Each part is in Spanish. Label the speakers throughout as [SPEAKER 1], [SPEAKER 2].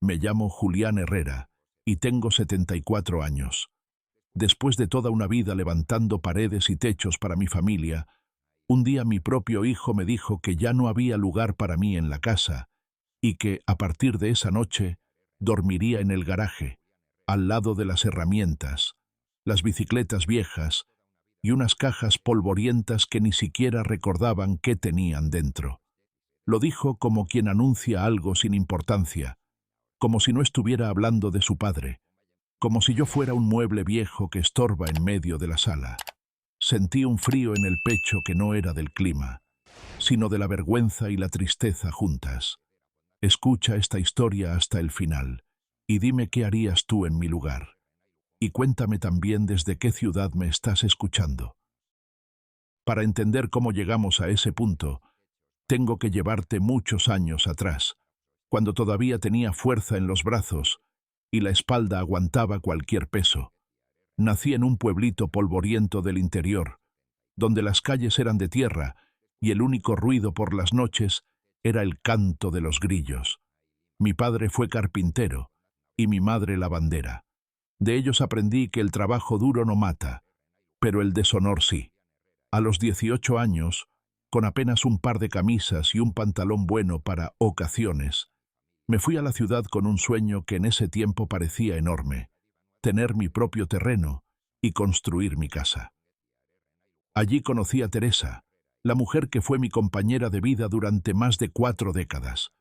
[SPEAKER 1] Me llamo Julián Herrera y tengo 74 años. Después de toda una vida levantando paredes y techos para mi familia, un día mi propio hijo me dijo que ya no había lugar para mí en la casa y que, a partir de esa noche, dormiría en el garaje, al lado de las herramientas, las bicicletas viejas y unas cajas polvorientas que ni siquiera recordaban qué tenían dentro. Lo dijo como quien anuncia algo sin importancia, como si no estuviera hablando de su padre, como si yo fuera un mueble viejo que estorba en medio de la sala. Sentí un frío en el pecho que no era del clima, sino de la vergüenza y la tristeza juntas. Escucha esta historia hasta el final y dime qué harías tú en mi lugar. Y cuéntame también desde qué ciudad me estás escuchando. Para entender cómo llegamos a ese punto, tengo que llevarte muchos años atrás, cuando todavía tenía fuerza en los brazos y la espalda aguantaba cualquier peso. Nací en un pueblito polvoriento del interior, donde las calles eran de tierra y el único ruido por las noches era el canto de los grillos. Mi padre fue carpintero y mi madre lavandera. De ellos aprendí que el trabajo duro no mata, pero el deshonor sí. A los 18 años, con apenas un par de camisas y un pantalón bueno para ocasiones, me fui a la ciudad con un sueño que en ese tiempo parecía enorme: tener mi propio terreno y construir mi casa. Allí conocí a Teresa, la mujer que fue mi compañera de vida durante más de 4 décadas.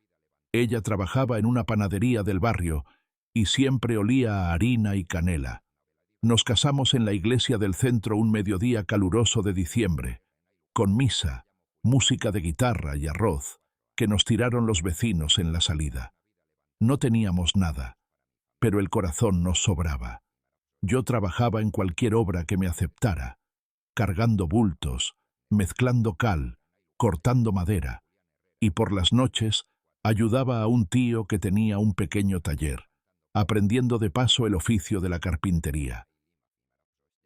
[SPEAKER 1] Ella trabajaba en una panadería del barrio y siempre olía a harina y canela. Nos casamos en la iglesia del centro un mediodía caluroso de diciembre, con misa, música de guitarra y arroz, que nos tiraron los vecinos en la salida. No teníamos nada, pero el corazón nos sobraba. Yo trabajaba en cualquier obra que me aceptara, cargando bultos, mezclando cal, cortando madera, y por las noches ayudaba a un tío que tenía un pequeño taller, aprendiendo de paso el oficio de la carpintería.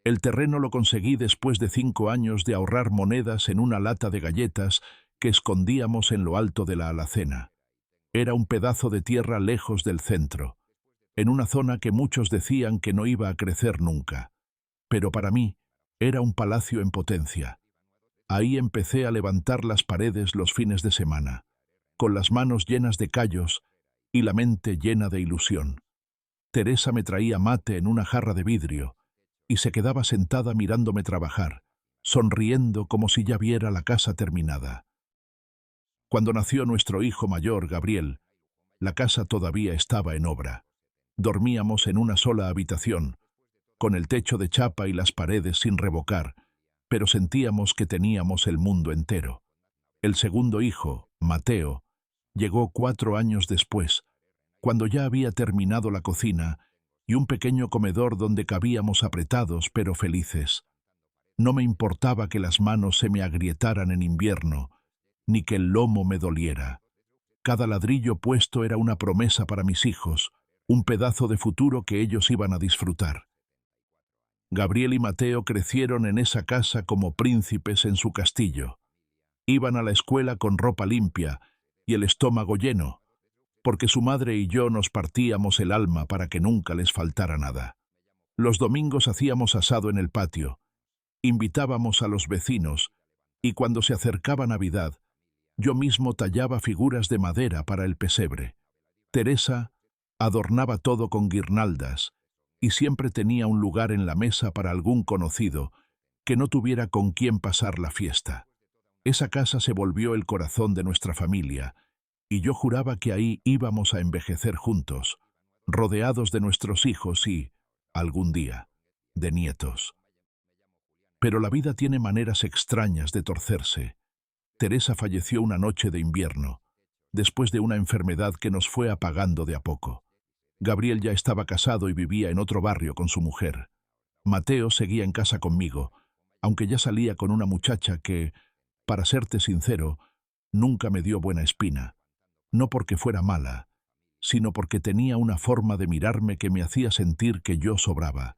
[SPEAKER 1] El terreno lo conseguí después de 5 años de ahorrar monedas en una lata de galletas que escondíamos en lo alto de la alacena. Era un pedazo de tierra lejos del centro, en una zona que muchos decían que no iba a crecer nunca. Pero para mí era un palacio en potencia. Ahí empecé a levantar las paredes los fines de semana, con las manos llenas de callos y la mente llena de ilusión. Teresa me traía mate en una jarra de vidrio y se quedaba sentada mirándome trabajar, sonriendo como si ya viera la casa terminada. Cuando nació nuestro hijo mayor, Gabriel, la casa todavía estaba en obra. Dormíamos en una sola habitación, con el techo de chapa y las paredes sin revocar, pero sentíamos que teníamos el mundo entero. El segundo hijo, Mateo, llegó 4 años después, cuando ya había terminado la cocina y un pequeño comedor donde cabíamos apretados pero felices. No me importaba que las manos se me agrietaran en invierno, ni que el lomo me doliera. Cada ladrillo puesto era una promesa para mis hijos, un pedazo de futuro que ellos iban a disfrutar. Gabriel y Mateo crecieron en esa casa como príncipes en su castillo. Iban a la escuela con ropa limpia y el estómago lleno, porque su madre y yo nos partíamos el alma para que nunca les faltara nada. Los domingos hacíamos asado en el patio, invitábamos a los vecinos y cuando se acercaba Navidad, yo mismo tallaba figuras de madera para el pesebre. Teresa adornaba todo con guirnaldas y siempre tenía un lugar en la mesa para algún conocido que no tuviera con quién pasar la fiesta. Esa casa se volvió el corazón de nuestra familia y yo juraba que ahí íbamos a envejecer juntos, rodeados de nuestros hijos y, algún día, de nietos. Pero la vida tiene maneras extrañas de torcerse. Teresa falleció una noche de invierno, después de una enfermedad que nos fue apagando de a poco. Gabriel ya estaba casado y vivía en otro barrio con su mujer. Mateo seguía en casa conmigo, aunque ya salía con una muchacha que, para serte sincero, nunca me dio buena espina. No porque fuera mala, sino porque tenía una forma de mirarme que me hacía sentir que yo sobraba,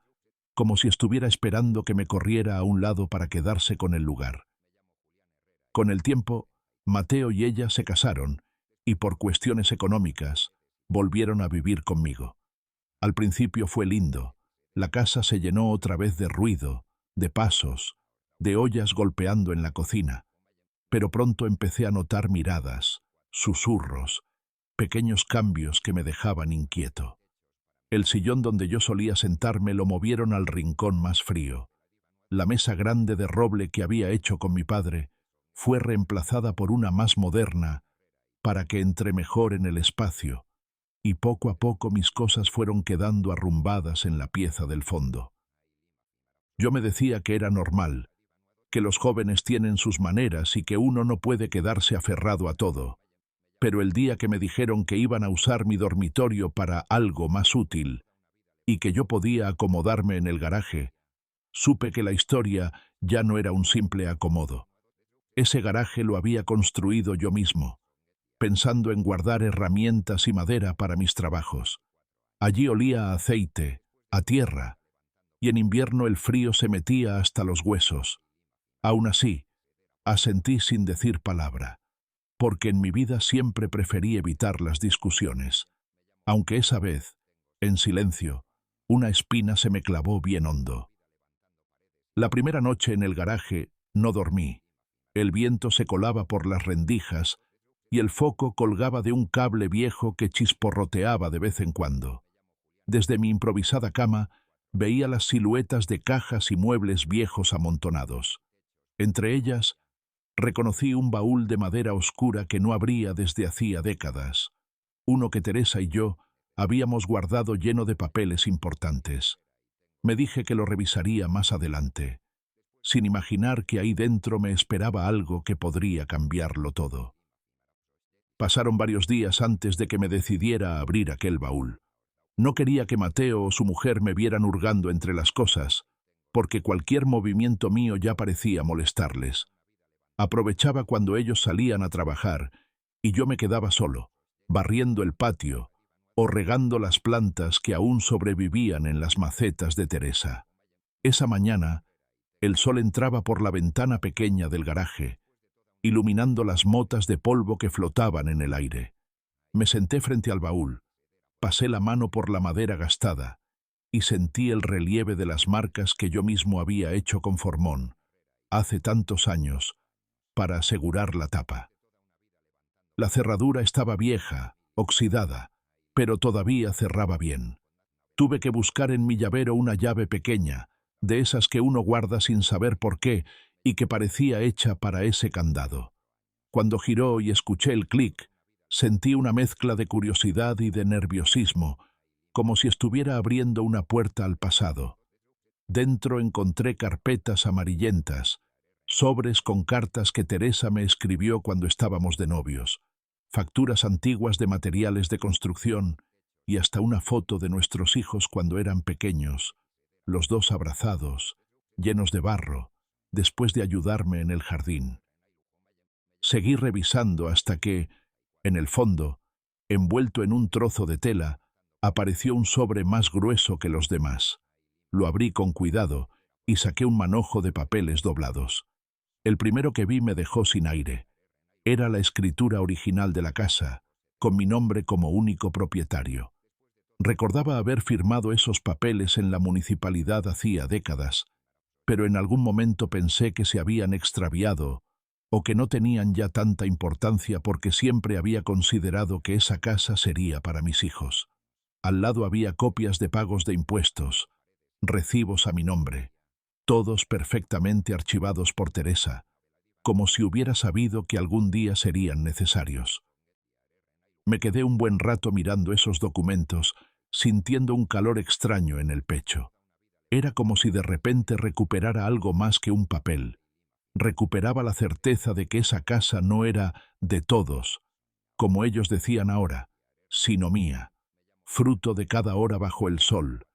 [SPEAKER 1] como si estuviera esperando que me corriera a un lado para quedarse con el lugar. Con el tiempo, Mateo y ella se casaron, y por cuestiones económicas, volvieron a vivir conmigo. Al principio fue lindo. La casa se llenó otra vez de ruido, de pasos, de ollas golpeando en la cocina. Pero pronto empecé a notar miradas, susurros, pequeños cambios que me dejaban inquieto. El sillón donde yo solía sentarme lo movieron al rincón más frío. La mesa grande de roble que había hecho con mi padre fue reemplazada por una más moderna para que entre mejor en el espacio, y poco a poco mis cosas fueron quedando arrumbadas en la pieza del fondo. Yo me decía que era normal, que los jóvenes tienen sus maneras y que uno no puede quedarse aferrado a todo. Pero el día que me dijeron que iban a usar mi dormitorio para algo más útil y que yo podía acomodarme en el garaje, supe que la historia ya no era un simple acomodo. Ese garaje lo había construido yo mismo, pensando en guardar herramientas y madera para mis trabajos. Allí olía a aceite, a tierra, y en invierno el frío se metía hasta los huesos. Aún así, asentí sin decir palabra, porque en mi vida siempre preferí evitar las discusiones, aunque esa vez, en silencio, una espina se me clavó bien hondo. La primera noche en el garaje no dormí. El viento se colaba por las rendijas y el foco colgaba de un cable viejo que chisporroteaba de vez en cuando. Desde mi improvisada cama veía las siluetas de cajas y muebles viejos amontonados. Entre ellas, reconocí un baúl de madera oscura que no abría desde hacía décadas, uno que Teresa y yo habíamos guardado lleno de papeles importantes. Me dije que lo revisaría más adelante, sin imaginar que ahí dentro me esperaba algo que podría cambiarlo todo. Pasaron varios días antes de que me decidiera a abrir aquel baúl. No quería que Mateo o su mujer me vieran hurgando entre las cosas, porque cualquier movimiento mío ya parecía molestarles. Aprovechaba cuando ellos salían a trabajar y yo me quedaba solo, barriendo el patio o regando las plantas que aún sobrevivían en las macetas de Teresa. Esa mañana, el sol entraba por la ventana pequeña del garaje, iluminando las motas de polvo que flotaban en el aire. Me senté frente al baúl, pasé la mano por la madera gastada y sentí el relieve de las marcas que yo mismo había hecho con formón, hace tantos años, para asegurar la tapa. La cerradura estaba vieja, oxidada, pero todavía cerraba bien. Tuve que buscar en mi llavero una llave pequeña, de esas que uno guarda sin saber por qué y que parecía hecha para ese candado. Cuando giró y escuché el clic, sentí una mezcla de curiosidad y de nerviosismo, como si estuviera abriendo una puerta al pasado. Dentro encontré carpetas amarillentas, sobres con cartas que Teresa me escribió cuando estábamos de novios, facturas antiguas de materiales de construcción y hasta una foto de nuestros hijos cuando eran pequeños, los dos abrazados, llenos de barro, después de ayudarme en el jardín. Seguí revisando hasta que, en el fondo, envuelto en un trozo de tela, apareció un sobre más grueso que los demás. Lo abrí con cuidado y saqué un manojo de papeles doblados. El primero que vi me dejó sin aire. Era la escritura original de la casa, con mi nombre como único propietario. Recordaba haber firmado esos papeles en la municipalidad hacía décadas, pero en algún momento pensé que se habían extraviado o que no tenían ya tanta importancia porque siempre había considerado que esa casa sería para mis hijos. Al lado había copias de pagos de impuestos, recibos a mi nombre, todos perfectamente archivados por Teresa, como si hubiera sabido que algún día serían necesarios. Me quedé un buen rato mirando esos documentos, sintiendo un calor extraño en el pecho. Era como si de repente recuperara algo más que un papel. Recuperaba la certeza de que esa casa no era de todos, como ellos decían ahora, sino mía, fruto de cada hora bajo el sol,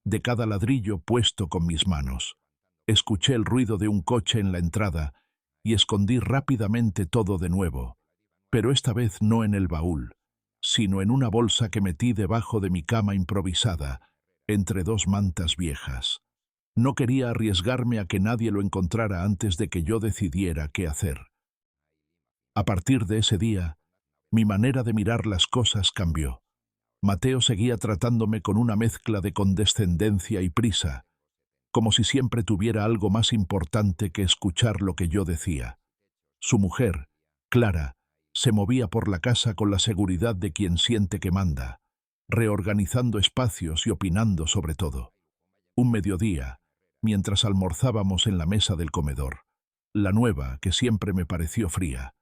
[SPEAKER 1] de cada ladrillo puesto con mis manos. Escuché el ruido de un coche en la entrada y escondí rápidamente todo de nuevo, pero esta vez no en el baúl, sino en una bolsa que metí debajo de mi cama improvisada, entre dos mantas viejas. No quería arriesgarme a que nadie lo encontrara antes de que yo decidiera qué hacer. A partir de ese día, mi manera de mirar las cosas cambió. Mateo seguía tratándome con una mezcla de condescendencia y prisa, como si siempre tuviera algo más importante que escuchar lo que yo decía. Su mujer, Clara, se movía por la casa con la seguridad de quien siente que manda, reorganizando espacios y opinando sobre todo. Un mediodía, mientras almorzábamos en la mesa del comedor, la nueva, que siempre me pareció fría,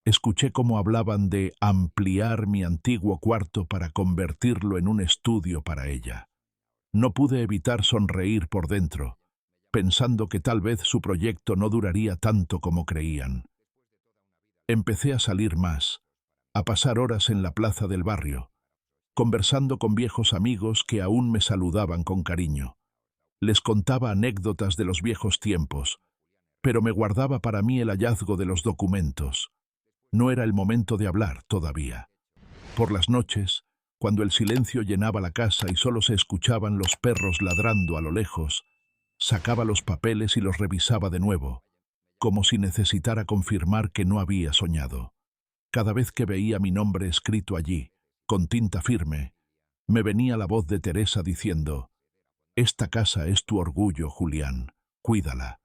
[SPEAKER 1] escuché cómo hablaban de ampliar mi antiguo cuarto para convertirlo en un estudio para ella. No pude evitar sonreír por dentro, pensando que tal vez su proyecto no duraría tanto como creían. Empecé a salir más, a pasar horas en la plaza del barrio, conversando con viejos amigos que aún me saludaban con cariño. Les contaba anécdotas de los viejos tiempos, pero me guardaba para mí el hallazgo de los documentos. No era el momento de hablar todavía. Por las noches, cuando el silencio llenaba la casa y solo se escuchaban los perros ladrando a lo lejos, sacaba los papeles y los revisaba de nuevo, como si necesitara confirmar que no había soñado. Cada vez que veía mi nombre escrito allí, con tinta firme, me venía la voz de Teresa diciendo: «Esta casa es tu orgullo, Julián, cuídala».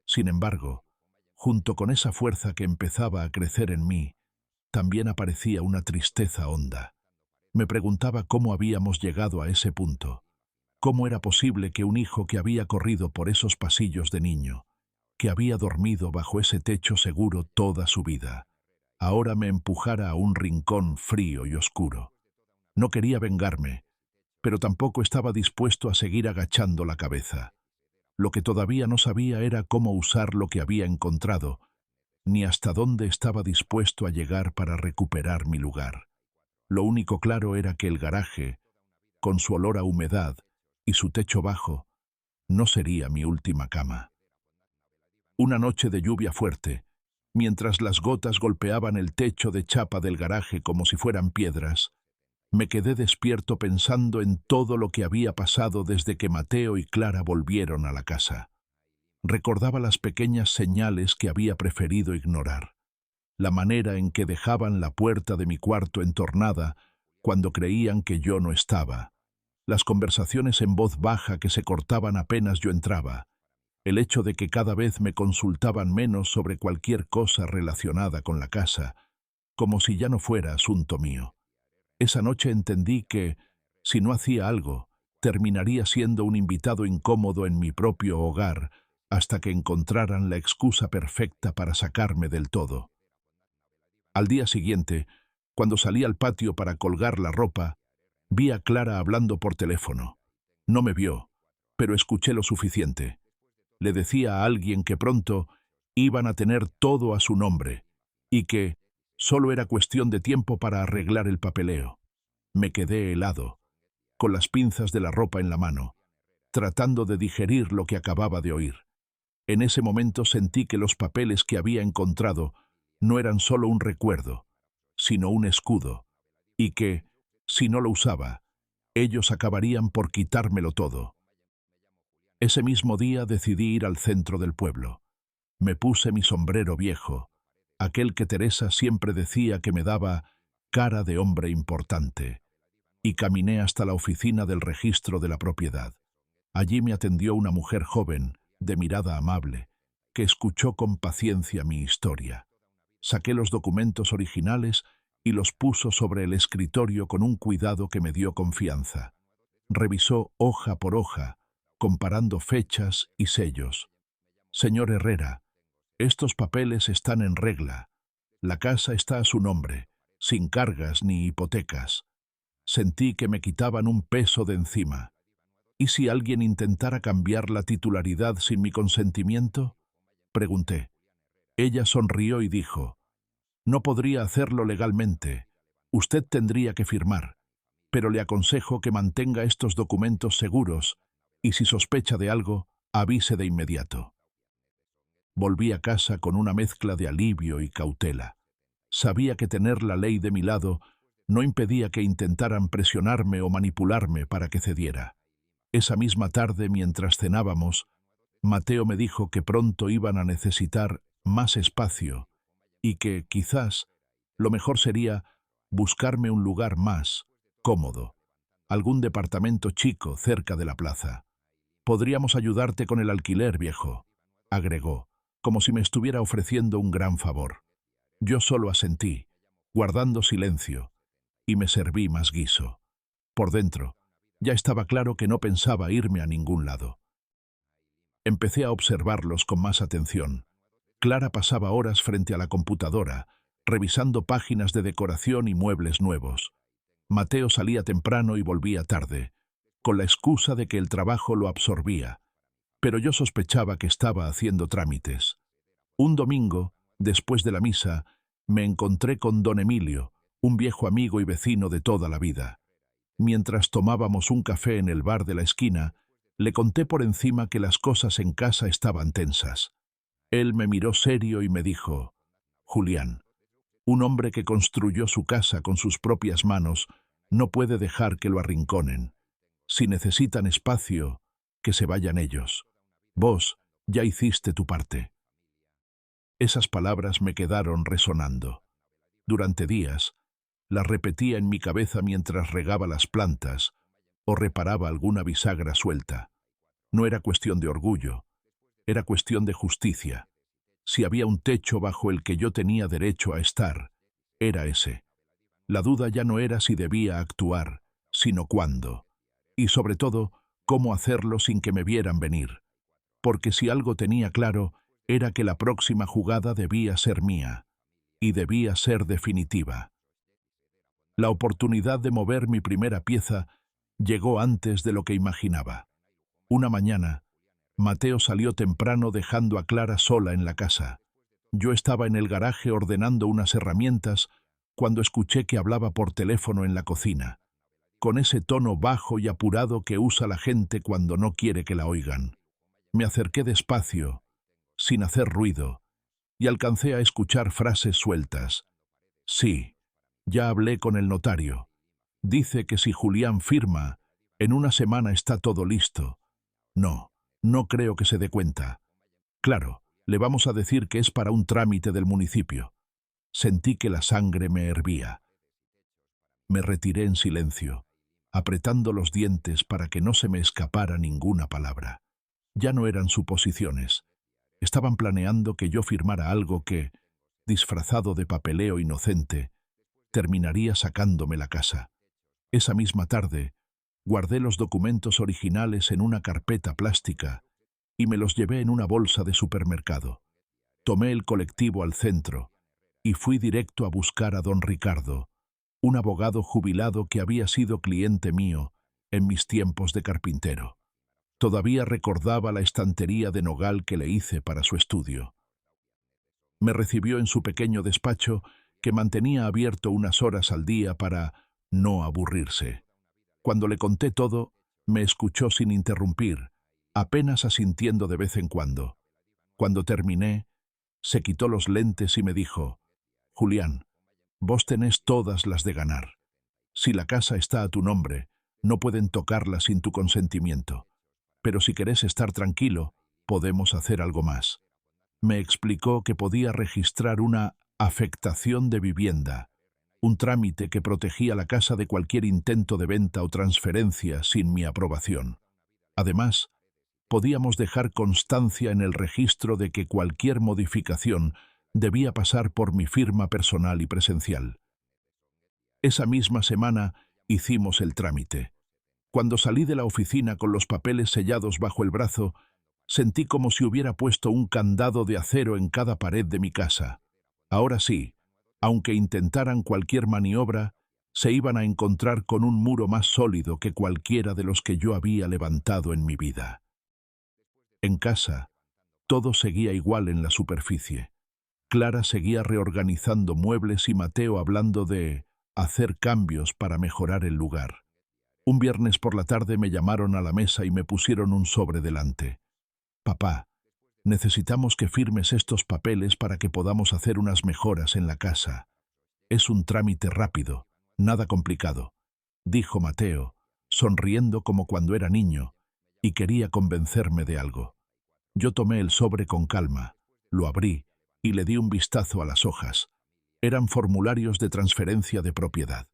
[SPEAKER 1] Sin embargo, junto con esa fuerza que empezaba a crecer en mí, también aparecía una tristeza honda. Me preguntaba cómo habíamos llegado a ese punto. ¿Cómo era posible que un hijo que había corrido por esos pasillos de niño, que había dormido bajo ese techo seguro toda su vida, ahora me empujara a un rincón frío y oscuro? No quería vengarme, pero tampoco estaba dispuesto a seguir agachando la cabeza. Lo que todavía no sabía era cómo usar lo que había encontrado, ni hasta dónde estaba dispuesto a llegar para recuperar mi lugar. Lo único claro era que el garaje, con su olor a humedad y su techo bajo, no sería mi última cama. Una noche de lluvia fuerte, mientras las gotas golpeaban el techo de chapa del garaje como si fueran piedras, me quedé despierto pensando en todo lo que había pasado desde que Mateo y Clara volvieron a la casa. Recordaba las pequeñas señales que había preferido ignorar, la manera en que dejaban la puerta de mi cuarto entornada cuando creían que yo no estaba, las conversaciones en voz baja que se cortaban apenas yo entraba, el hecho de que cada vez me consultaban menos sobre cualquier cosa relacionada con la casa, como si ya no fuera asunto mío. Esa noche entendí que, si no hacía algo, terminaría siendo un invitado incómodo en mi propio hogar hasta que encontraran la excusa perfecta para sacarme del todo. Al día siguiente, cuando salí al patio para colgar la ropa, vi a Clara hablando por teléfono. No me vio, pero escuché lo suficiente. Le decía a alguien que pronto iban a tener todo a su nombre y que solo era cuestión de tiempo para arreglar el papeleo. Me quedé helado, con las pinzas de la ropa en la mano, tratando de digerir lo que acababa de oír. En ese momento sentí que los papeles que había encontrado no eran solo un recuerdo, sino un escudo, y que, si no lo usaba, ellos acabarían por quitármelo todo. Ese mismo día decidí ir al centro del pueblo. Me puse mi sombrero viejo, aquel que Teresa siempre decía que me daba cara de hombre importante, y caminé hasta la oficina del registro de la propiedad. Allí me atendió una mujer joven, de mirada amable, que escuchó con paciencia mi historia. Saqué los documentos originales y los puso sobre el escritorio con un cuidado que me dio confianza. Revisó hoja por hoja, comparando fechas y sellos. «Señor Herrera, estos papeles están en regla. La casa está a su nombre, sin cargas ni hipotecas». Sentí que me quitaban un peso de encima. ¿Y si alguien intentara cambiar la titularidad sin mi consentimiento?, pregunté. Ella sonrió y dijo: «No podría hacerlo legalmente. Usted tendría que firmar, pero le aconsejo que mantenga estos documentos seguros y si sospecha de algo, avise de inmediato». Volví a casa con una mezcla de alivio y cautela. Sabía que tener la ley de mi lado no impedía que intentaran presionarme o manipularme para que cediera. Esa misma tarde, mientras cenábamos, Mateo me dijo que pronto iban a necesitar más espacio y que, quizás, lo mejor sería buscarme un lugar más, cómodo. Algún departamento chico cerca de la plaza. Podríamos ayudarte con el alquiler, viejo, agregó, como si me estuviera ofreciendo un gran favor. Yo solo asentí, guardando silencio, y me serví más guiso. Por dentro, ya estaba claro que no pensaba irme a ningún lado. Empecé a observarlos con más atención. Clara pasaba horas frente a la computadora, revisando páginas de decoración y muebles nuevos. Mateo salía temprano y volvía tarde, con la excusa de que el trabajo lo absorbía, pero yo sospechaba que estaba haciendo trámites. Un domingo, después de la misa, me encontré con don Emilio, un viejo amigo y vecino de toda la vida. Mientras tomábamos un café en el bar de la esquina, le conté por encima que las cosas en casa estaban tensas. Él me miró serio y me dijo: «Julián, un hombre que construyó su casa con sus propias manos no puede dejar que lo arrinconen. Si necesitan espacio, que se vayan ellos. Vos ya hiciste tu parte». Esas palabras me quedaron resonando. Durante días, las repetía en mi cabeza mientras regaba las plantas o reparaba alguna bisagra suelta. No era cuestión de orgullo, era cuestión de justicia. Si había un techo bajo el que yo tenía derecho a estar, era ese. La duda ya no era si debía actuar, sino cuándo. Y sobre todo, cómo hacerlo sin que me vieran venir. Porque si algo tenía claro, era que la próxima jugada debía ser mía. Y debía ser definitiva. La oportunidad de mover mi primera pieza llegó antes de lo que imaginaba. Una mañana, Mateo salió temprano dejando a Clara sola en la casa. Yo estaba en el garaje ordenando unas herramientas cuando escuché que hablaba por teléfono en la cocina, con ese tono bajo y apurado que usa la gente cuando no quiere que la oigan. Me acerqué despacio, sin hacer ruido, y alcancé a escuchar frases sueltas. «Sí, ya hablé con el notario. Dice que si Julián firma, en una semana está todo listo. No, no creo que se dé cuenta. Claro, le vamos a decir que es para un trámite del municipio». Sentí que la sangre me hervía. Me retiré en silencio, apretando los dientes para que no se me escapara ninguna palabra. Ya no eran suposiciones. Estaban planeando que yo firmara algo que, disfrazado de papeleo inocente, terminaría sacándome la casa. Esa misma tarde, guardé los documentos originales en una carpeta plástica y me los llevé en una bolsa de supermercado. Tomé el colectivo al centro y fui directo a buscar a don Ricardo, un abogado jubilado que había sido cliente mío en mis tiempos de carpintero. Todavía recordaba la estantería de nogal que le hice para su estudio. Me recibió en su pequeño despacho, que mantenía abierto unas horas al día para no aburrirse. Cuando le conté todo, me escuchó sin interrumpir, apenas asintiendo de vez en cuando. Cuando terminé, se quitó los lentes y me dijo: «Julián, vos tenés todas las de ganar. Si la casa está a tu nombre, no pueden tocarla sin tu consentimiento. Pero si querés estar tranquilo, podemos hacer algo más». Me explicó que podía registrar una afectación de vivienda, un trámite que protegía la casa de cualquier intento de venta o transferencia sin mi aprobación. Además, podíamos dejar constancia en el registro de que cualquier modificación debía pasar por mi firma personal y presencial. Esa misma semana hicimos el trámite. Cuando salí de la oficina con los papeles sellados bajo el brazo, sentí como si hubiera puesto un candado de acero en cada pared de mi casa. Ahora sí, aunque intentaran cualquier maniobra, se iban a encontrar con un muro más sólido que cualquiera de los que yo había levantado en mi vida. En casa, todo seguía igual en la superficie. Clara seguía reorganizando muebles y Mateo hablando de hacer cambios para mejorar el lugar. Un viernes por la tarde me llamaron a la mesa y me pusieron un sobre delante. «Papá, necesitamos que firmes estos papeles para que podamos hacer unas mejoras en la casa. Es un trámite rápido, nada complicado», dijo Mateo, sonriendo como cuando era niño, y quería convencerme de algo. Yo tomé el sobre con calma, lo abrí y le di un vistazo a las hojas. Eran formularios de transferencia de propiedad.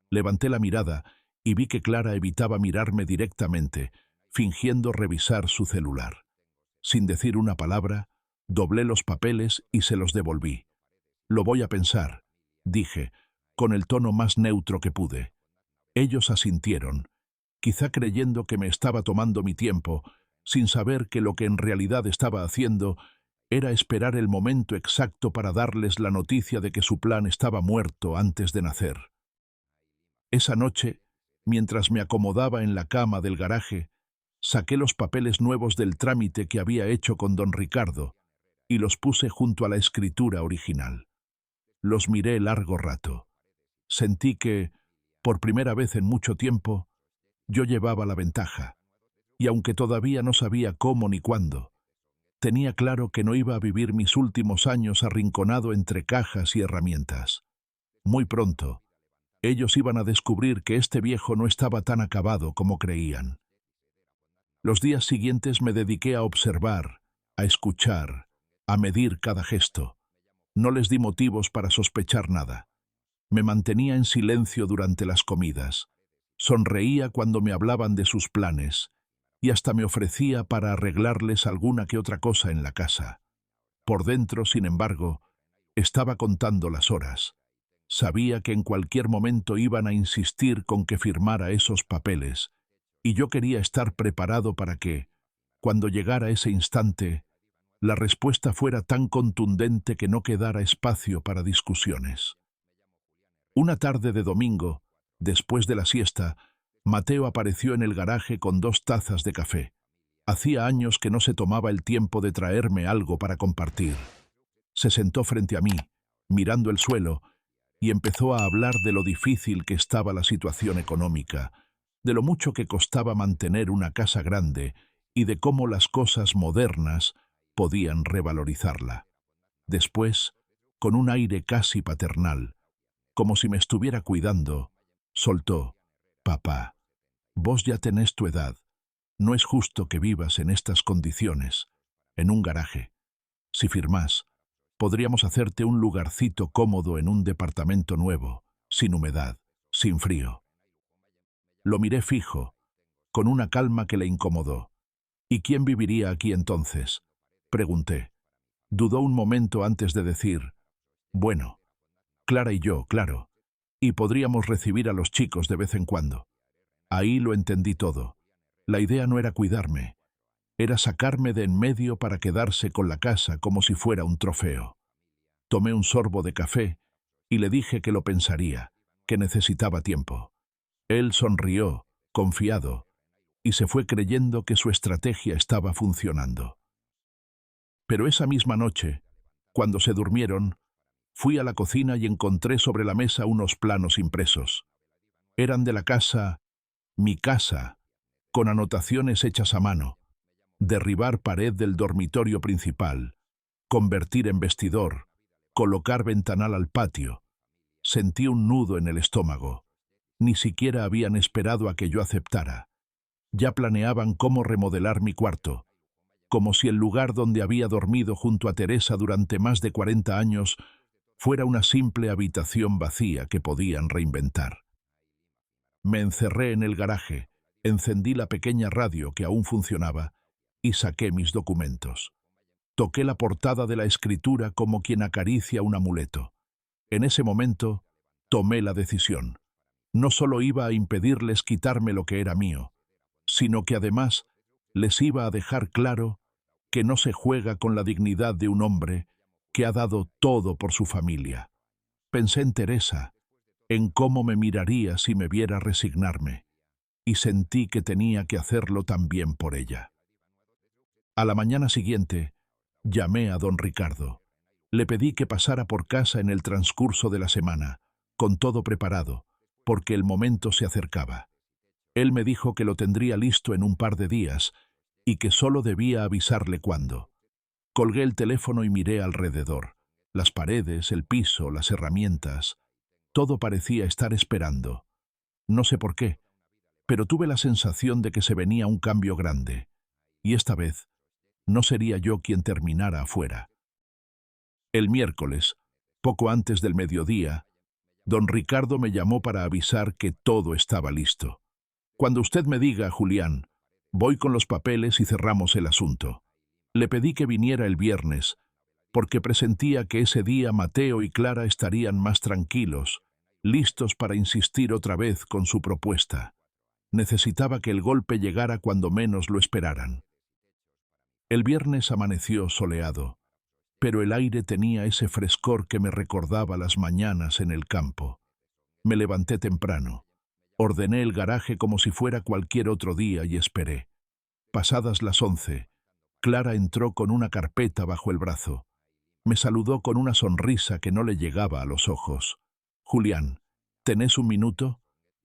[SPEAKER 1] Levanté la mirada y vi que Clara evitaba mirarme directamente, fingiendo revisar su celular. Sin decir una palabra, doblé los papeles y se los devolví. «Lo voy a pensar», dije, con el tono más neutro que pude. Ellos asintieron, quizá creyendo que me estaba tomando mi tiempo, sin saber que lo que en realidad estaba haciendo era esperar el momento exacto para darles la noticia de que su plan estaba muerto antes de nacer. Esa noche, mientras me acomodaba en la cama del garaje, saqué los papeles nuevos del trámite que había hecho con don Ricardo y los puse junto a la escritura original. Los miré largo rato. Sentí que, por primera vez en mucho tiempo, yo llevaba la ventaja, y aunque todavía no sabía cómo ni cuándo, tenía claro que no iba a vivir mis últimos años arrinconado entre cajas y herramientas. Muy pronto, ellos iban a descubrir que este viejo no estaba tan acabado como creían. Los días siguientes me dediqué a observar, a escuchar, a medir cada gesto. No les di motivos para sospechar nada. Me mantenía en silencio durante las comidas. Sonreía cuando me hablaban de sus planes y hasta me ofrecía para arreglarles alguna que otra cosa en la casa. Por dentro, sin embargo, estaba contando las horas. Sabía que en cualquier momento iban a insistir con que firmara esos papeles, y yo quería estar preparado para que, cuando llegara ese instante, la respuesta fuera tan contundente que no quedara espacio para discusiones. Una tarde de domingo, después de la siesta, Mateo apareció en el garaje con 2 tazas de café. Hacía años que no se tomaba el tiempo de traerme algo para compartir. Se sentó frente a mí, mirando el suelo, y empezó a hablar de lo difícil que estaba la situación económica, de lo mucho que costaba mantener una casa grande y de cómo las cosas modernas podían revalorizarla. Después, con un aire casi paternal, como si me estuviera cuidando, soltó: «Papá, vos ya tenés tu edad. No es justo que vivas en estas condiciones, en un garaje. Si firmás, podríamos hacerte un lugarcito cómodo en un departamento nuevo, sin humedad, sin frío». Lo miré fijo, con una calma que le incomodó. «¿Y quién viviría aquí entonces?», pregunté. Dudó un momento antes de decir: «Bueno, Clara y yo, claro, y podríamos recibir a los chicos de vez en cuando». Ahí lo entendí todo. La idea no era cuidarme, era sacarme de en medio para quedarse con la casa como si fuera un trofeo. Tomé un sorbo de café y le dije que lo pensaría, que necesitaba tiempo. Él sonrió, confiado, y se fue creyendo que su estrategia estaba funcionando. Pero esa misma noche, cuando se durmieron, fui a la cocina y encontré sobre la mesa unos planos impresos. Eran de la casa, mi casa, con anotaciones hechas a mano: derribar pared del dormitorio principal, convertir en vestidor, colocar ventanal al patio. Sentí un nudo en el estómago. Ni siquiera habían esperado a que yo aceptara. Ya planeaban cómo remodelar mi cuarto, como si el lugar donde había dormido junto a Teresa durante más de 40 años fuera una simple habitación vacía que podían reinventar. Me encerré en el garaje, encendí la pequeña radio que aún funcionaba y saqué mis documentos. Toqué la portada de la escritura como quien acaricia un amuleto. En ese momento, tomé la decisión. No solo iba a impedirles quitarme lo que era mío, sino que además les iba a dejar claro que no se juega con la dignidad de un hombre que ha dado todo por su familia. Pensé en Teresa, en cómo me miraría si me viera resignarme, y sentí que tenía que hacerlo también por ella. A la mañana siguiente, llamé a don Ricardo. Le pedí que pasara por casa en el transcurso de la semana, con todo preparado, porque el momento se acercaba. Él me dijo que lo tendría listo en un par de días y que solo debía avisarle cuándo. Colgué el teléfono y miré alrededor. Las paredes, el piso, las herramientas, todo parecía estar esperando. No sé por qué, pero tuve la sensación de que se venía un cambio grande, y esta vez no sería yo quien terminara afuera. El miércoles, poco antes del mediodía, Don Ricardo me llamó para avisar que todo estaba listo. Cuando usted me diga, Julián, voy con los papeles y cerramos el asunto. Le pedí que viniera el viernes, porque presentía que ese día Mateo y Clara estarían más tranquilos, listos para insistir otra vez con su propuesta. Necesitaba que el golpe llegara cuando menos lo esperaran. El viernes amaneció soleado, pero el aire tenía ese frescor que me recordaba las mañanas en el campo. Me levanté temprano. Ordené el garaje como si fuera cualquier otro día y esperé. Pasadas las 11, Clara entró con una carpeta bajo el brazo. Me saludó con una sonrisa que no le llegaba a los ojos. Julián, ¿tenés un minuto?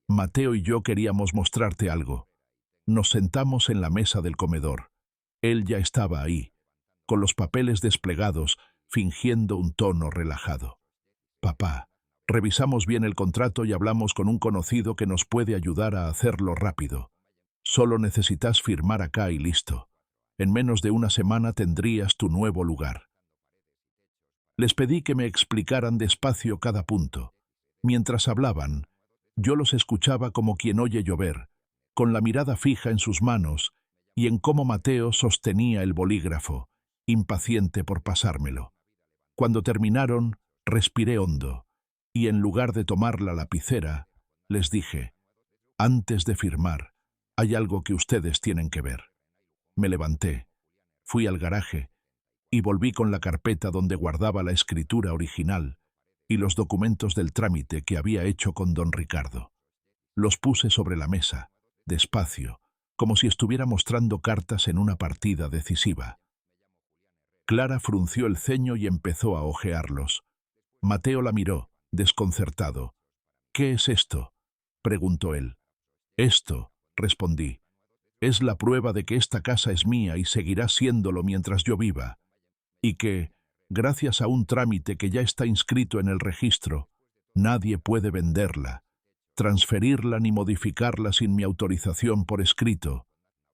[SPEAKER 1] Mateo y yo queríamos mostrarte algo. Nos sentamos en la mesa del comedor. Él ya estaba ahí, con los papeles desplegados, fingiendo un tono relajado. Papá, revisamos bien el contrato y hablamos con un conocido que nos puede ayudar a hacerlo rápido. Solo necesitas firmar acá y listo. En menos de una semana tendrías tu nuevo lugar. Les pedí que me explicaran despacio cada punto. Mientras hablaban, yo los escuchaba como quien oye llover, con la mirada fija en sus manos y en cómo Mateo sostenía el bolígrafo, impaciente por pasármelo. Cuando terminaron, respiré hondo, y en lugar de tomar la lapicera, les dije, antes de firmar, hay algo que ustedes tienen que ver. Me levanté, fui al garaje y volví con la carpeta donde guardaba la escritura original y los documentos del trámite que había hecho con don Ricardo. Los puse sobre la mesa, despacio, como si estuviera mostrando cartas en una partida decisiva. Clara frunció el ceño y empezó a hojearlos. Mateo la miró, desconcertado. «¿Qué es esto?», preguntó él. «Esto», respondí, «es la prueba de que esta casa es mía y seguirá siéndolo mientras yo viva, y que, gracias a un trámite que ya está inscrito en el registro, nadie puede venderla, transferirla ni modificarla sin mi autorización por escrito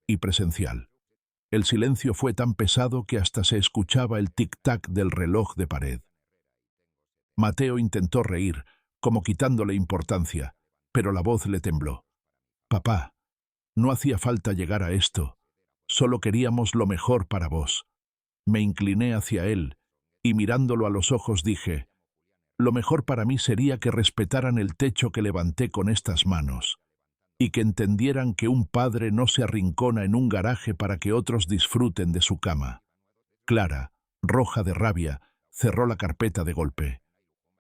[SPEAKER 1] y presencial». El silencio fue tan pesado que hasta se escuchaba el tic-tac del reloj de pared. Mateo intentó reír, como quitándole importancia, pero la voz le tembló. «Papá, no hacía falta llegar a esto. Solo queríamos lo mejor para vos». Me incliné hacia él y mirándolo a los ojos dije, «Lo mejor para mí sería que respetaran el techo que levanté con estas manos y que entendieran que un padre no se arrincona en un garaje para que otros disfruten de su cama». Clara, roja de rabia, cerró la carpeta de golpe.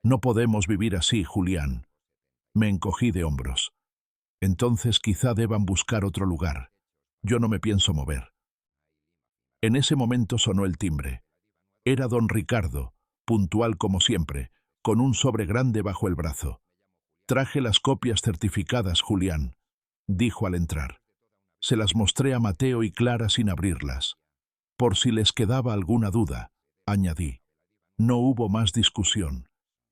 [SPEAKER 1] «No podemos vivir así, Julián». Me encogí de hombros. «Entonces quizá deban buscar otro lugar. Yo no me pienso mover». En ese momento sonó el timbre. Era don Ricardo, puntual como siempre, con un sobre grande bajo el brazo. «Traje las copias certificadas, Julián», dijo al entrar. Se las mostré a Mateo y Clara sin abrirlas. «Por si les quedaba alguna duda», añadí. No hubo más discusión.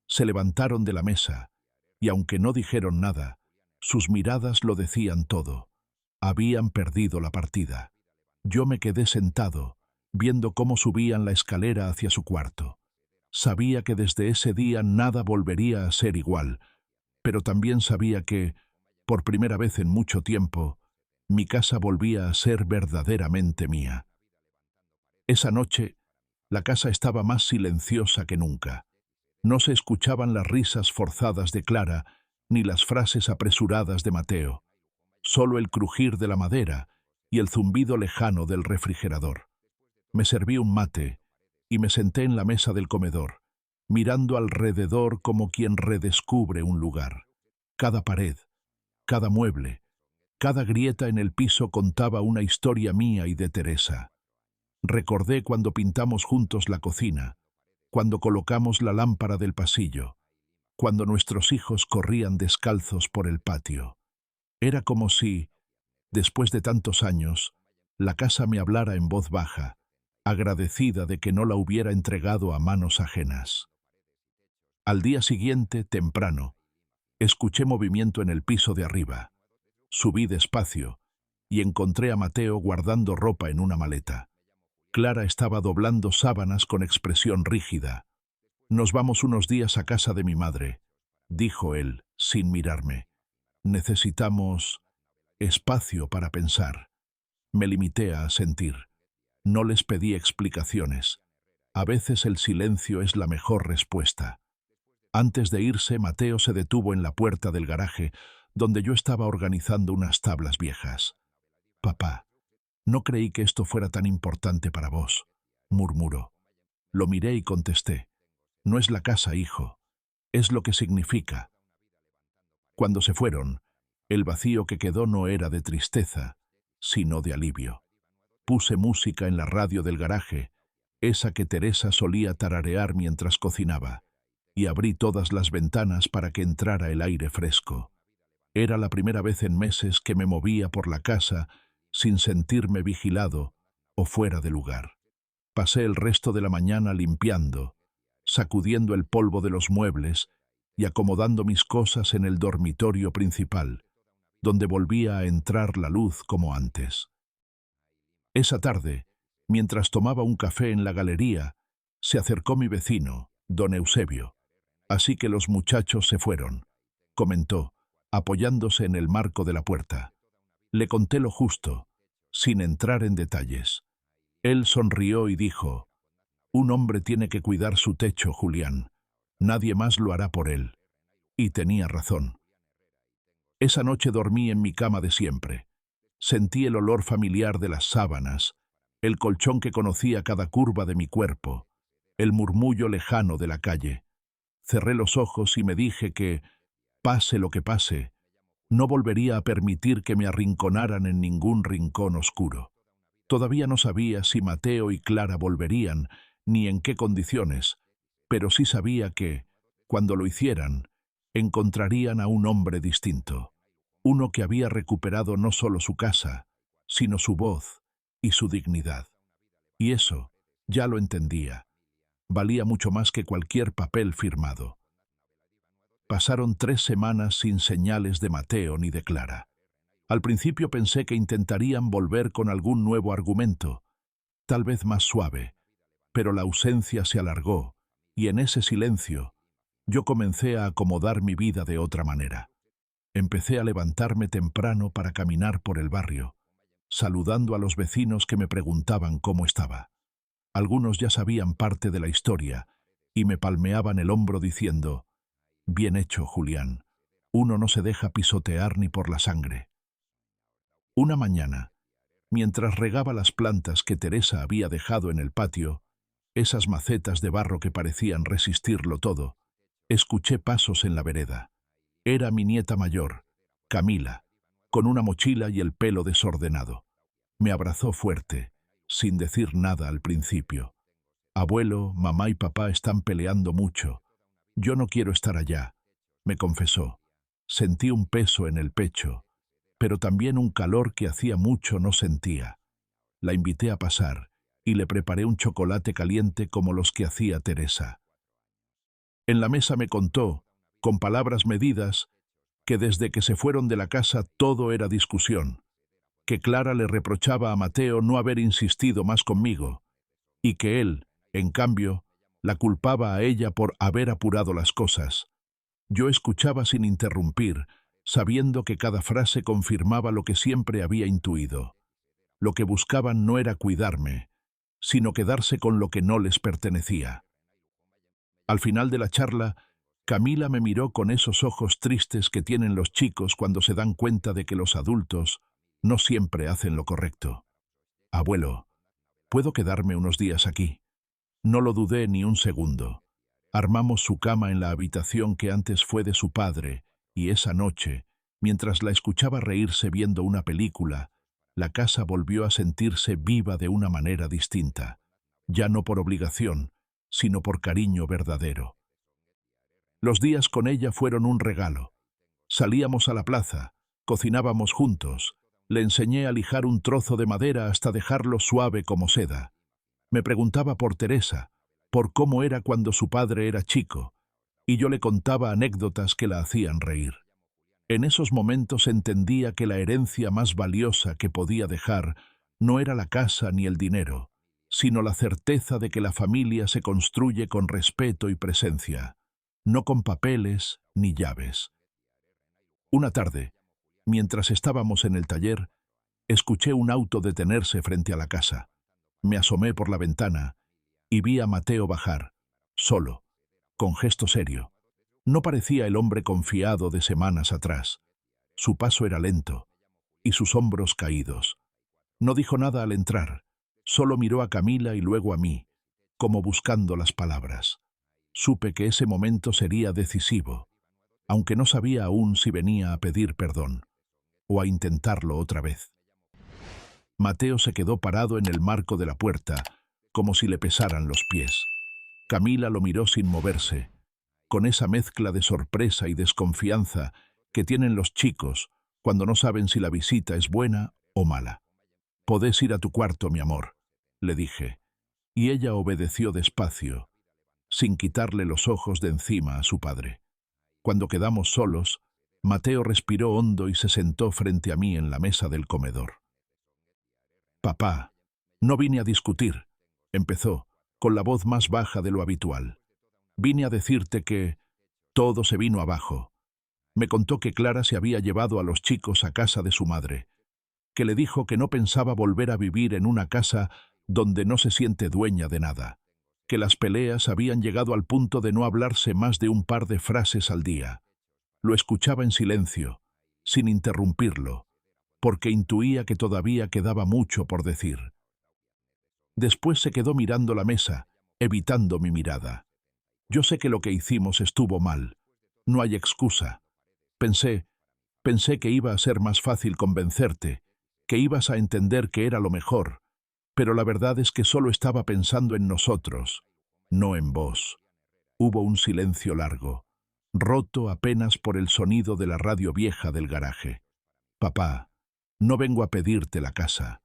[SPEAKER 1] Se levantaron de la mesa, y aunque no dijeron nada, sus miradas lo decían todo. Habían perdido la partida. Yo me quedé sentado, viendo cómo subían la escalera hacia su cuarto. Sabía que desde ese día nada volvería a ser igual, pero también sabía que, por primera vez en mucho tiempo, mi casa volvía a ser verdaderamente mía. Esa noche, la casa estaba más silenciosa que nunca. No se escuchaban las risas forzadas de Clara, ni las frases apresuradas de Mateo. Solo el crujir de la madera y el zumbido lejano del refrigerador. Me serví un mate y me senté en la mesa del comedor, mirando alrededor como quien redescubre un lugar. Cada pared, cada mueble, cada grieta en el piso contaba una historia mía y de Teresa. Recordé cuando pintamos juntos la cocina, cuando colocamos la lámpara del pasillo, cuando nuestros hijos corrían descalzos por el patio. Era como si, después de tantos años, la casa me hablara en voz baja, agradecida de que no la hubiera entregado a manos ajenas. Al día siguiente, temprano, escuché movimiento en el piso de arriba. Subí despacio y encontré a Mateo guardando ropa en una maleta. Clara estaba doblando sábanas con expresión rígida. «Nos vamos unos días a casa de mi madre. dijo él, sin mirarme. Necesitamos espacio para pensar. Me limité a asentir. No les pedí explicaciones. A veces el silencio es la mejor respuesta. Antes de irse, Mateo se detuvo en la puerta del garaje, donde yo estaba organizando unas tablas viejas. «Papá, no creí que esto fuera tan importante para vos», murmuró. Lo miré y contesté. «No es la casa, hijo. Es lo que significa». Cuando se fueron, el vacío que quedó no era de tristeza, sino de alivio. Puse música en la radio del garaje, esa que Teresa solía tararear mientras cocinaba, y abrí todas las ventanas para que entrara el aire fresco. Era la primera vez en meses que me movía por la casa sin sentirme vigilado o fuera de lugar. Pasé el resto de la mañana limpiando, sacudiendo el polvo de los muebles y acomodando mis cosas en el dormitorio principal, donde volvía a entrar la luz como antes. Esa tarde, mientras tomaba un café en la galería, se acercó mi vecino, don Eusebio. «Así que los muchachos se fueron», comentó, apoyándose en el marco de la puerta. Le conté lo justo, sin entrar en detalles. Él sonrió y dijo: «Un hombre tiene que cuidar su techo, Julián. Nadie más lo hará por él». Y tenía razón. Esa noche dormí en mi cama de siempre. Sentí el olor familiar de las sábanas, el colchón que conocía cada curva de mi cuerpo, el murmullo lejano de la calle. Cerré los ojos y me dije que, pase lo que pase, no volvería a permitir que me arrinconaran en ningún rincón oscuro. Todavía no sabía si Mateo y Clara volverían, ni en qué condiciones, pero sí sabía que, cuando lo hicieran, encontrarían a un hombre distinto, uno que había recuperado no solo su casa, sino su voz y su dignidad. Y eso, ya lo entendía, valía mucho más que cualquier papel firmado. Pasaron 3 semanas sin señales de Mateo ni de Clara. Al principio pensé que intentarían volver con algún nuevo argumento, tal vez más suave, pero la ausencia se alargó, y en ese silencio yo comencé a acomodar mi vida de otra manera. Empecé a levantarme temprano para caminar por el barrio, saludando a los vecinos que me preguntaban cómo estaba. Algunos ya sabían parte de la historia y me palmeaban el hombro diciendo: «Bien hecho, Julián. Uno no se deja pisotear ni por la sangre». Una mañana, mientras regaba las plantas que Teresa había dejado en el patio, esas macetas de barro que parecían resistirlo todo, escuché pasos en la vereda. Era mi nieta mayor, Camila, con una mochila y el pelo desordenado. Me abrazó fuerte, sin decir nada al principio. «Abuelo, mamá y papá están peleando mucho. Yo no quiero estar allá», me confesó. Sentí un peso en el pecho, pero también un calor que hacía mucho no sentía. La invité a pasar y le preparé un chocolate caliente como los que hacía Teresa. En la mesa me contó, con palabras medidas, que desde que se fueron de la casa todo era discusión, que Clara le reprochaba a Mateo no haber insistido más conmigo, y que él, en cambio, la culpaba a ella por haber apurado las cosas. Yo escuchaba sin interrumpir, sabiendo que cada frase confirmaba lo que siempre había intuido. Lo que buscaban no era cuidarme, sino quedarse con lo que no les pertenecía. Al final de la charla, Camila me miró con esos ojos tristes que tienen los chicos cuando se dan cuenta de que los adultos no siempre hacen lo correcto. «Abuelo, ¿puedo quedarme unos días aquí?». No lo dudé ni un segundo. Armamos su cama en la habitación que antes fue de su padre, y esa noche, mientras la escuchaba reírse viendo una película, la casa volvió a sentirse viva de una manera distinta, ya no por obligación, sino por cariño verdadero. Los días con ella fueron un regalo. Salíamos a la plaza, cocinábamos juntos, le enseñé a lijar un trozo de madera hasta dejarlo suave como seda. Me preguntaba por Teresa, por cómo era cuando su padre era chico, y yo le contaba anécdotas que la hacían reír. En esos momentos entendía que la herencia más valiosa que podía dejar no era la casa ni el dinero, sino la certeza de que la familia se construye con respeto y presencia. no con papeles ni llaves. Una tarde, mientras estábamos en el taller, escuché un auto detenerse frente a la casa. Me asomé por la ventana y vi a Mateo bajar, solo, con gesto serio. No parecía el hombre confiado de semanas atrás. Su paso era lento y sus hombros caídos. No dijo nada al entrar, solo miró a Camila y luego a mí, como buscando las palabras. Supe que ese momento sería decisivo, aunque no sabía aún si venía a pedir perdón o a intentarlo otra vez. Mateo se quedó parado en el marco de la puerta, como si le pesaran los pies. Camila lo miró sin moverse, con esa mezcla de sorpresa y desconfianza que tienen los chicos cuando no saben si la visita es buena o mala. «Podés ir a tu cuarto, mi amor», le dije, y ella obedeció despacio, sin quitarle los ojos de encima a su padre. Cuando quedamos solos, Mateo respiró hondo y se sentó frente a mí en la mesa del comedor. «Papá, no vine a discutir», empezó, con la voz más baja de lo habitual. «Vine a decirte que todo se vino abajo. Me contó que Clara se había llevado a los chicos a casa de su madre, que le dijo que no pensaba volver a vivir en una casa donde no se siente dueña de nada, que las peleas habían llegado al punto de no hablarse más de un par de frases al día. Lo escuchaba en silencio, sin interrumpirlo, porque intuía que todavía quedaba mucho por decir. Después se quedó mirando la mesa, evitando mi mirada. Yo sé que lo que hicimos estuvo mal. No hay excusa. Pensé que iba a ser más fácil convencerte, que ibas a entender que era lo mejor, pero la verdad es que solo estaba pensando en nosotros, no en vos. Hubo un silencio largo, roto apenas por el sonido de la radio vieja del garaje. Papá, no vengo a pedirte la casa,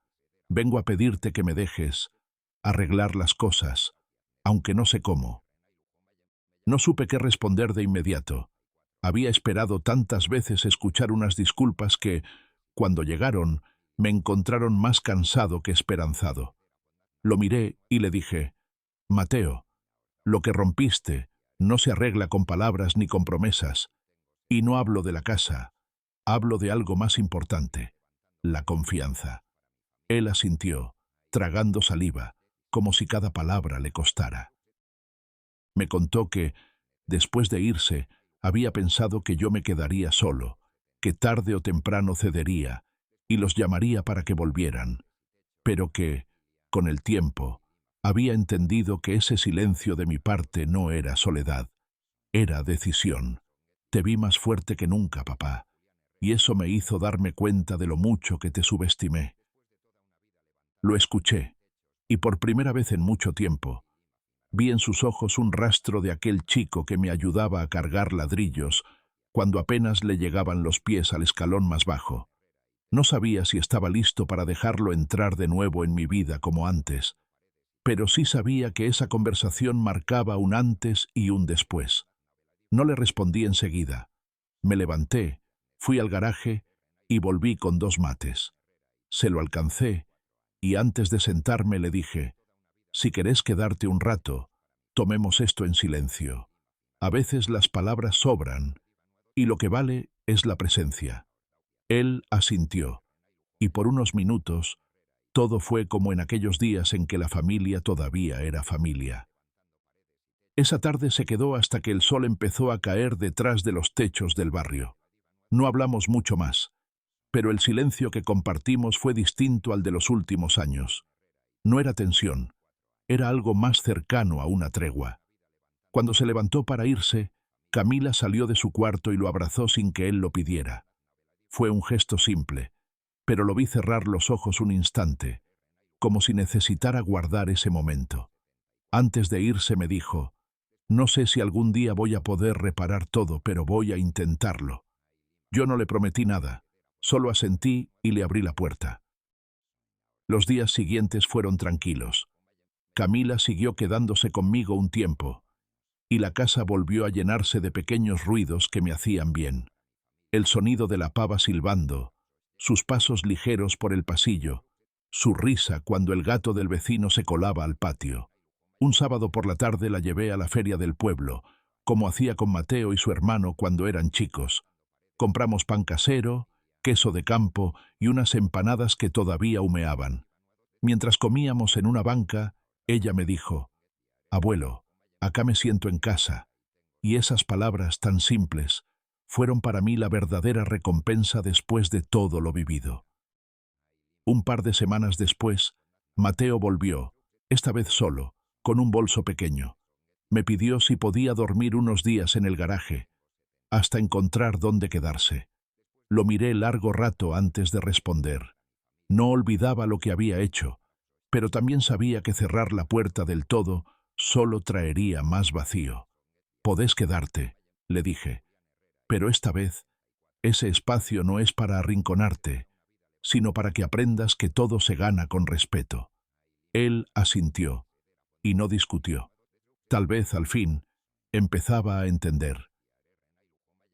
[SPEAKER 1] vengo a pedirte que me dejes arreglar las cosas, aunque no sé cómo. No supe qué responder de inmediato. Había esperado tantas veces escuchar unas disculpas que, cuando llegaron, me encontraron más cansado que esperanzado. Lo miré y le dije, «Mateo, lo que rompiste no se arregla con palabras ni con promesas, y no hablo de la casa, hablo de algo más importante, la confianza». Él asintió, tragando saliva, como si cada palabra le costara. Me contó que, después de irse, había pensado que yo me quedaría solo, que tarde o temprano cedería, y los llamaría para que volvieran, pero que, con el tiempo, había entendido que ese silencio de mi parte no era soledad, era decisión. Te vi más fuerte que nunca, papá, y eso me hizo darme cuenta de lo mucho que te subestimé. Lo escuché, y por primera vez en mucho tiempo, vi en sus ojos un rastro de aquel chico que me ayudaba a cargar ladrillos cuando apenas le llegaban los pies al escalón más bajo. No sabía si estaba listo para dejarlo entrar de nuevo en mi vida como antes, pero sí sabía que esa conversación marcaba un antes y un después. No le respondí enseguida. Me levanté, fui al garaje y volví con 2 mates. Se lo alcancé y antes de sentarme le dije, «Si querés quedarte un rato, tomemos esto en silencio. A veces las palabras sobran y lo que vale es la presencia». Él asintió, y por unos minutos todo fue como en aquellos días en que la familia todavía era familia. Esa tarde se quedó hasta que el sol empezó a caer detrás de los techos del barrio. No hablamos mucho más, pero el silencio que compartimos fue distinto al de los últimos años. No era tensión, era algo más cercano a una tregua. Cuando se levantó para irse, Camila salió de su cuarto y lo abrazó sin que él lo pidiera. Fue un gesto simple, pero lo vi cerrar los ojos un instante, como si necesitara guardar ese momento. Antes de irse me dijo, «No sé si algún día voy a poder reparar todo, pero voy a intentarlo». Yo no le prometí nada, solo asentí y le abrí la puerta. Los días siguientes fueron tranquilos. Camila siguió quedándose conmigo un tiempo, y la casa volvió a llenarse de pequeños ruidos que me hacían bien. El sonido de la pava silbando, sus pasos ligeros por el pasillo, su risa cuando el gato del vecino se colaba al patio. Un sábado por la tarde la llevé a la feria del pueblo, como hacía con Mateo y su hermano cuando eran chicos. Compramos pan casero, queso de campo y unas empanadas que todavía humeaban. Mientras comíamos en una banca, ella me dijo: «Abuelo, acá me siento en casa». Y esas palabras tan simples fueron para mí la verdadera recompensa después de todo lo vivido. Un par de semanas después, Mateo volvió, esta vez solo, con un bolso pequeño. Me pidió si podía dormir unos días en el garaje, hasta encontrar dónde quedarse. Lo miré largo rato antes de responder. No olvidaba lo que había hecho, pero también sabía que cerrar la puerta del todo solo traería más vacío. «Podés quedarte», le dije, «pero esta vez ese espacio no es para arrinconarte, sino para que aprendas que todo se gana con respeto». Él asintió y no discutió. Tal vez, al fin, empezaba a entender.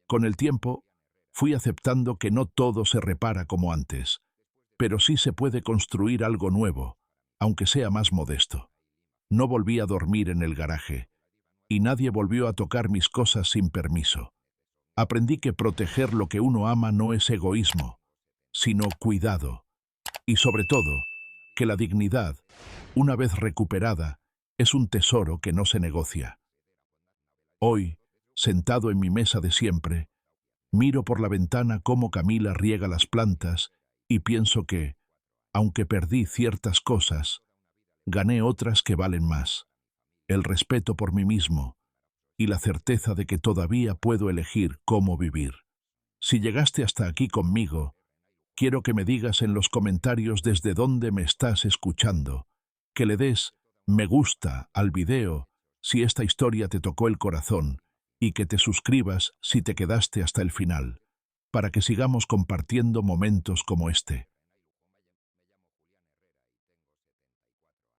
[SPEAKER 1] Con el tiempo, fui aceptando que no todo se repara como antes, pero sí se puede construir algo nuevo, aunque sea más modesto. No volví a dormir en el garaje, y nadie volvió a tocar mis cosas sin permiso. Aprendí que proteger lo que uno ama no es egoísmo, sino cuidado, y sobre todo, que la dignidad, una vez recuperada, es un tesoro que no se negocia. Hoy, sentado en mi mesa de siempre, miro por la ventana cómo Camila riega las plantas y pienso que, aunque perdí ciertas cosas, gané otras que valen más: el respeto por mí mismo y la certeza de que todavía puedo elegir cómo vivir. Si llegaste hasta aquí conmigo, quiero que me digas en los comentarios desde dónde me estás escuchando, que le des me gusta al video si esta historia te tocó el corazón y que te suscribas si te quedaste hasta el final, para que sigamos compartiendo momentos como este.